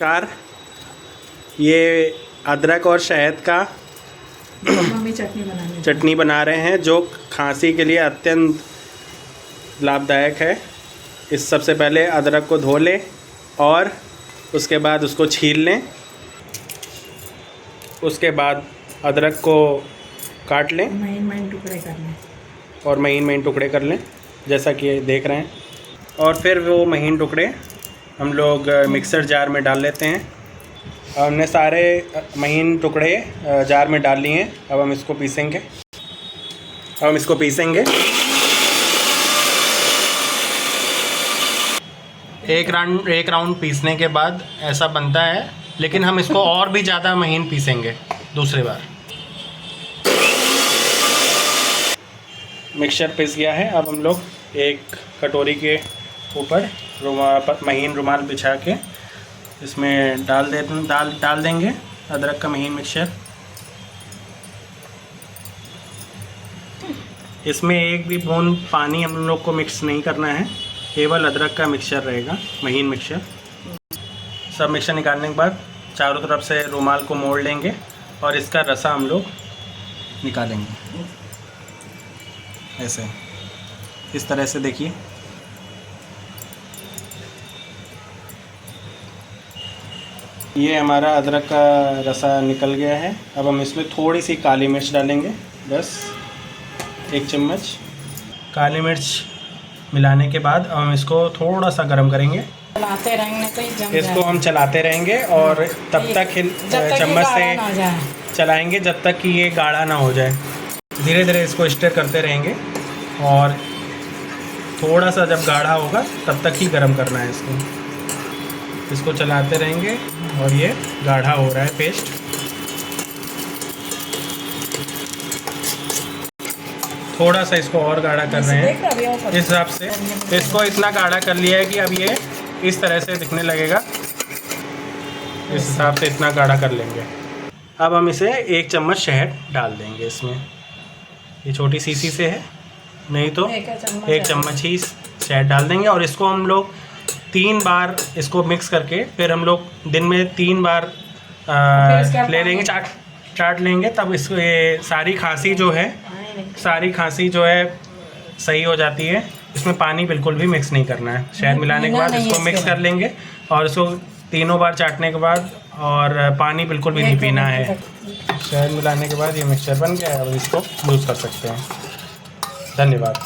Car ये अदरक और शहद का मम्मी चटनी बना रहे हैं जो खांसी के लिए अत्यंत लाभदायक है। इस सबसे पहले अदरक को धो लें और उसके बाद उसको छील लें। उसके बाद अदरक को काट लें, महीन टुकड़े कर लें और महीन टुकड़े कर लें जैसा कि देख रहे हैं। और फिर वो महीन टुकड़े हम लोग मिक्सर जार में डाल लेते हैं। हमने सारे महीन टुकड़े जार में डाल लिए हैं। अब हम इसको पीसेंगे। एक राउंड पीसने के बाद ऐसा बनता है, लेकिन हम इसको और भी ज़्यादा महीन पीसेंगे दूसरी बार। मिक्सचर पिस गया है। अब हम लोग एक कटोरी के ऊपर महीन रुमाल बिछा के इसमें डाल देंगे अदरक का महीन मिक्सचर। इसमें एक भी बूंद पानी हम लोग को मिक्स नहीं करना है, केवल अदरक का मिक्सचर रहेगा, महीन मिक्सचर। सब मिक्सचर निकालने के बाद चारों तरफ से रुमाल को मोड़ लेंगे और इसका रसा हम लोग निकालेंगे ऐसे, इस तरह से। देखिए ये हमारा अदरक का रसा निकल गया है। अब हम इसमें थोड़ी सी काली मिर्च डालेंगे, बस 1 चम्मच काली मिर्च मिलाने के बाद अब हम इसको थोड़ा सा गर्म करेंगे। चलाते रहेंगे तो ये जम इसको हम चलाते रहेंगे और तब तक चम्मच से चलाएंगे जब तक कि ये गाढ़ा ना हो जाए। धीरे धीरे इसको स्टर करते रहेंगे और थोड़ा सा जब गाढ़ा होगा तब तक ही गर्म करना है इसको चलाते रहेंगे। और ये गाढ़ा हो रहा है पेस्ट। थोड़ा सा इसको और गाढ़ा कर रहे हैं इस हिसाब से। इसको इतना गाढ़ा कर लिया है कि अब ये इस तरह से दिखने लगेगा। इस हिसाब से इतना गाढ़ा कर लेंगे। अब हम इसे 1 चम्मच शहद डाल देंगे इसमें। ये छोटी शीशी से है, नहीं तो 1 चम्मच ही शहद डाल देंगे। और इसको हम लोग 3 बार इसको मिक्स करके फिर हम लोग दिन में 3 बार ले लेंगे, चाट लेंगे। तब इसको ये सारी खांसी जो है सही हो जाती है। इसमें पानी बिल्कुल भी मिक्स नहीं करना है। शहद मिलाने के बाद इसको मिक्स कर लेंगे और इसको 3 बार चाटने के बाद, और पानी बिल्कुल भी नहीं पीना है। शहद मिलाने के बाद ये मिक्सचर बन गया है। अब इसको यूज़ कर सकते हैं। धन्यवाद।